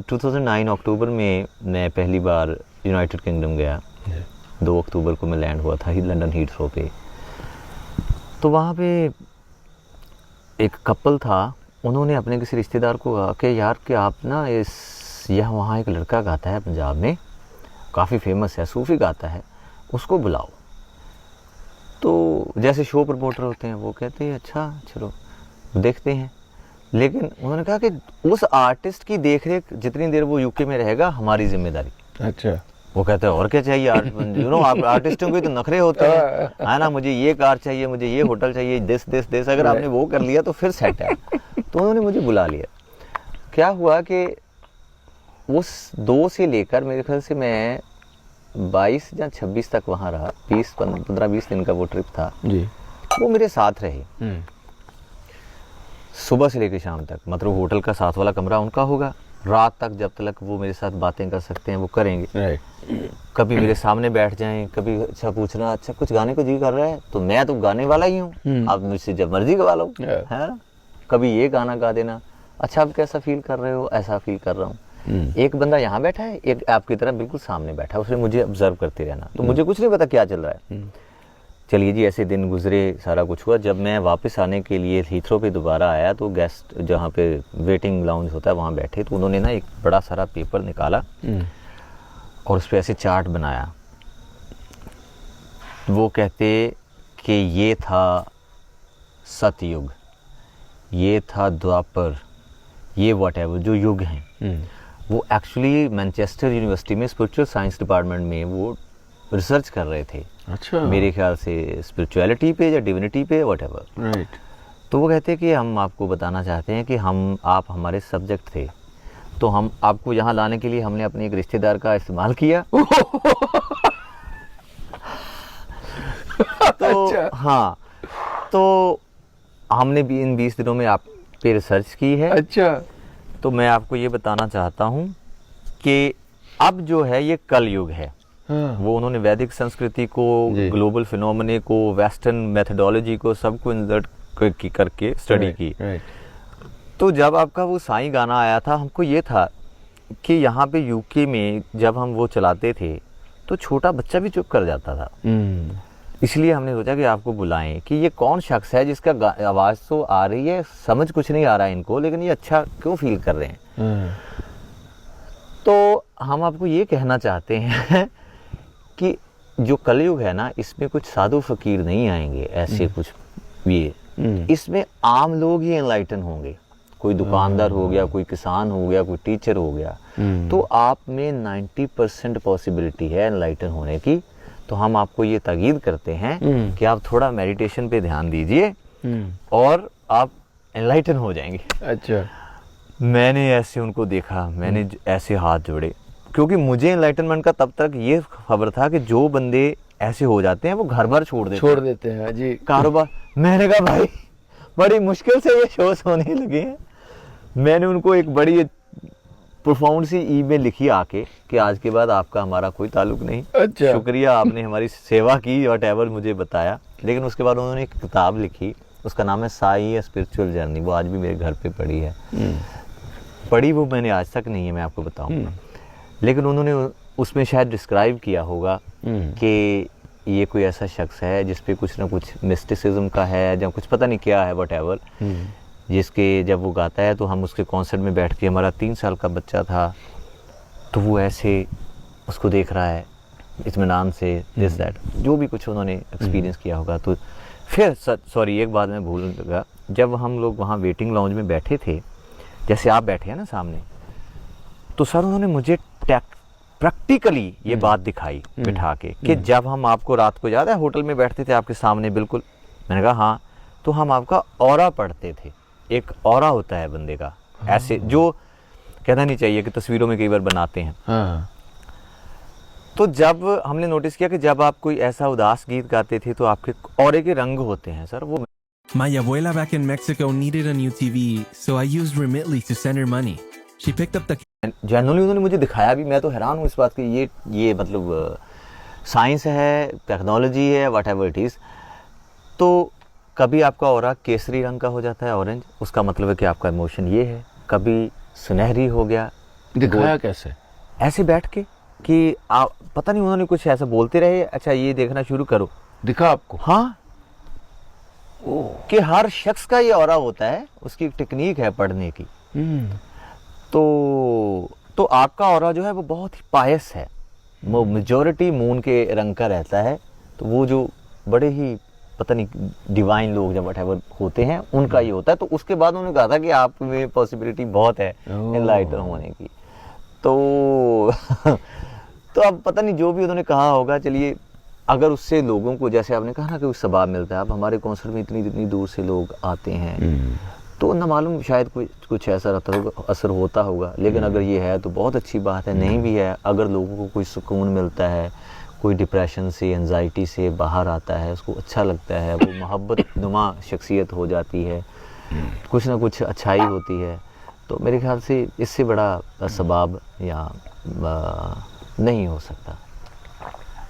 2009 अक्टूबर में मैं पहली बार यूनाइटेड किंगडम गया। 2 अक्टूबर को मैं लैंड हुआ था ही लंदन हीथ्रो पे। तो वहाँ पे एक कपल था, उन्होंने अपने किसी रिश्तेदार को कहा कि यार कि आप ना वहाँ एक लड़का गाता है पंजाब में, काफ़ी फेमस है, सूफ़ी गाता है, उसको बुलाओ। तो जैसे शो प्रमोटर होते हैं वो कहते हैं अच्छा चलो देखते हैं। लेकिन उन्होंने कहा कि उस आर्टिस्ट की देखरेख जितनी देर वो यूके में रहेगा हमारी जिम्मेदारी। अच्छा। वो कहते हैं और क्या चाहिए, आप आर्टिस्टों के तो नखरे होते हैं, है ना, मुझे ये कार चाहिए, मुझे ये होटल चाहिए, दिस अगर आपने वो कर लिया तो फिर सेट है। तो उन्होंने मुझे बुला लिया। क्या हुआ कि उस 2 से लेकर मेरे ख्याल से मैं 22 या 26 तक वहाँ रहा, 15-20 दिन का वो ट्रिप था जी। वो मेरे साथ रहे सुबह से लेकर शाम तक। मतलब होटल का साथ वाला कमरा उनका होगा, रात तक जब तक वो मेरे साथ बातें कर सकते हैं वो करेंगे। कभी मेरे सामने बैठ जाएं, कभी अच्छा पूछना अच्छा कुछ गाने को जी कर रहा है तो मैं तो गाने वाला ही हूँ, आप मुझसे जब मर्जी गवा लो, है ना। कभी ये गाना गा देना, अच्छा आप कैसा फील कर रहे हो, ऐसा फील कर रहा हूँ। एक बंदा यहाँ बैठा है, एक आपकी तरह बिल्कुल सामने बैठा है, उसने मुझे ऑब्जर्व करते रहना, तो मुझे कुछ नहीं पता क्या चल रहा है। चलिए जी, ऐसे दिन गुजरे, सारा कुछ हुआ। जब मैं वापस आने के लिए हीथ्रो पे दोबारा आया तो गेस्ट जहाँ पे वेटिंग लाउंज होता है वहाँ बैठे, तो उन्होंने ना एक बड़ा सारा पेपर निकाला और उस पर ऐसे चार्ट बनाया। वो कहते कि ये था सतयुग, ये था द्वापर, ये व्हाटएवर जो युग हैं। वो एक्चुअली मैनचेस्टर यूनिवर्सिटी में स्पिरिचुअल साइंस डिपार्टमेंट में वो रिसर्च कर रहे थे। अच्छा। मेरे ख्याल से स्पिरिचुअलिटी पे या डिविनिटी पे व्हाटएवर। राइट। तो वो कहते कि हम आपको बताना चाहते हैं कि आप हमारे सब्जेक्ट थे, तो हम आपको यहाँ लाने के लिए हमने अपने एक रिश्तेदार का इस्तेमाल किया। तो अच्छा। हाँ, तो हमने भी इन 20 दिनों में आप पे रिसर्च की है। अच्छा। तो मैं आपको ये बताना चाहता हूँ कि अब जो है ये कल युग है। हाँ। वो उन्होंने वैदिक संस्कृति को, ग्लोबल फिनोमेने को, वेस्टर्न मेथोडोलॉजी को सबको इंसर्ट करके स्टडी की। तो जब आपका वो साईं गाना आया था, हमको ये था कि यहाँ पे यूके में जब हम वो चलाते थे तो छोटा बच्चा भी चुप कर जाता था। इसलिए हमने सोचा कि आपको बुलाएं कि ये कौन शख्स है जिसका आवाज़ तो आ रही है, समझ कुछ नहीं आ रहा है इनको, लेकिन ये अच्छा क्यों फील कर रहे हैं। तो हम आपको ये कहना चाहते हैं कि जो कलयुग है ना, इसमें कुछ साधु फकीर नहीं आएंगे ऐसे कुछ ये, इसमें आम लोग ही एनलाइटन होंगे। कोई दुकानदार हो गया, कोई किसान हो गया, कोई टीचर हो गया, तो आप में 90% पॉसिबिलिटी है एनलाइटन होने की। तो हम आपको ये ताकीद करते हैं कि आप थोड़ा मेडिटेशन पे ध्यान दीजिए और आप एनलाइटन हो जाएंगे। अच्छा। मैंने ऐसे उनको देखा, मैंने ऐसे हाथ जोड़े, क्योंकि मुझे एनलाइटनमेंट का तब तक ये खबर था कि जो बंदे ऐसे हो जाते हैं वो घर भर छोड़ देते हैं जी कारोबार। मैंने कहा भाई बड़ी मुश्किल से ये शोज होने लगे हैं। मैंने उनको एक बड़ी प्रोफाउंड सी ईमेल लिखी आके कि आज के बाद आपका हमारा कोई ताल्लुक नहीं। अच्छा। शुक्रिया, आपने हमारी सेवा की, व्हाटएवर मुझे बताया। लेकिन उसके बाद उन्होंने एक किताब लिखी, उसका नाम है साई स्पिरिचुअल जर्नी। वो आज भी मेरे घर पे पड़ी है। पढ़ी वो मैंने आज तक नहीं है, मैं आपको बताऊंगा। लेकिन उन्होंने उसमें शायद डिस्क्राइब किया होगा कि ये कोई ऐसा शख्स है जिसपे कुछ ना कुछ मिस्टिसिज्म का है या कुछ पता नहीं क्या है व्हाटएवर, जिसके जब वो गाता है तो हम उसके कॉन्सर्ट में बैठ के, हमारा 3 साल का बच्चा था, तो वो ऐसे उसको देख रहा है इत्मीनान से, दिस दैट जो भी कुछ उन्होंने एक्सपीरियंस किया होगा। तो फिर सॉरी एक बात मैं भूल लगा, जब हम लोग वहाँ वेटिंग लाउंज में बैठे थे, जैसे आप बैठे हैं ना सामने, तो सर उन्होंने मुझे प्रैक्टिकली ये बात दिखाई बिठा के कि जब हम आपको रात को याद है होटल में बैठते थे आपके सामने बिल्कुल, मैंने कहा हाँ, तो हम आपका ऑरा पढ़ते थे। एक ऑरा होता है बंदे का, ऐसे जो कहना नहीं चाहिए कि तस्वीरों में कई बार बनाते हैं। हाँ। तो जब हमने नोटिस किया कि जब आप कोई ऐसा उदास गीत गाते थे तो आपके ऑरे के रंग होते हैं सर वो। My abuela back in Mexico needed a new TV, so I used Remitly to send her money. She picked up the generally उन्होंने मुझे दिखाया भी, मैं तो हैरान हूँ इस बात की, ये मतलब साइंस है, टेक्नोलॉजी है, व्हाटएवर इट इज़। तो कभी आपका ऑरा केसरी रंग का हो जाता है, ऑरेंज, उसका मतलब है कि आपका इमोशन ये है। कभी सुनहरी हो गया, दिखाया कैसे? ऐसे बैठ के कि आप पता नहीं, उन्होंने कुछ ऐसा बोलते रहे, अच्छा ये देखना शुरू करो। दिखा आपको? हाँ, कि हर शख्स का ये ऑरा होता है, उसकी एक टेक्निक है पढ़ने की। तो आपका ऑरा जो है वो बहुत ही पायस है, वो मेजॉरिटी मून के रंग का रहता है। तो वो जो बड़े ही पता नहीं डिवाइन लोग जब व्हाटएवर होते हैं उनका ये होता है। तो उसके बाद उन्होंने कहा था कि आप में पॉसिबिलिटी बहुत है एनलाइटन होने की। तो तो अब पता नहीं जो भी उन्होंने कहा होगा, चलिए अगर उससे लोगों को, जैसे आपने कहा ना कि उस सबाब मिलता है, अब हमारे कॉन्सर्ट में इतनी दूर से लोग आते हैं, तो ना मालूम शायद कुछ ऐसा रहता होगा, असर होता होगा। लेकिन अगर ये है तो बहुत अच्छी बात है, नहीं भी है अगर लोगों को कोई सुकून मिलता है, कोई डिप्रेशन से, एंजाइटी से बाहर आता है, उसको अच्छा लगता है, वो मोहब्बत नुमा शख्सियत हो जाती है, कुछ ना कुछ अच्छाई होती है, तो मेरे ख्याल से इससे बड़ा सबाब या नहीं हो सकता।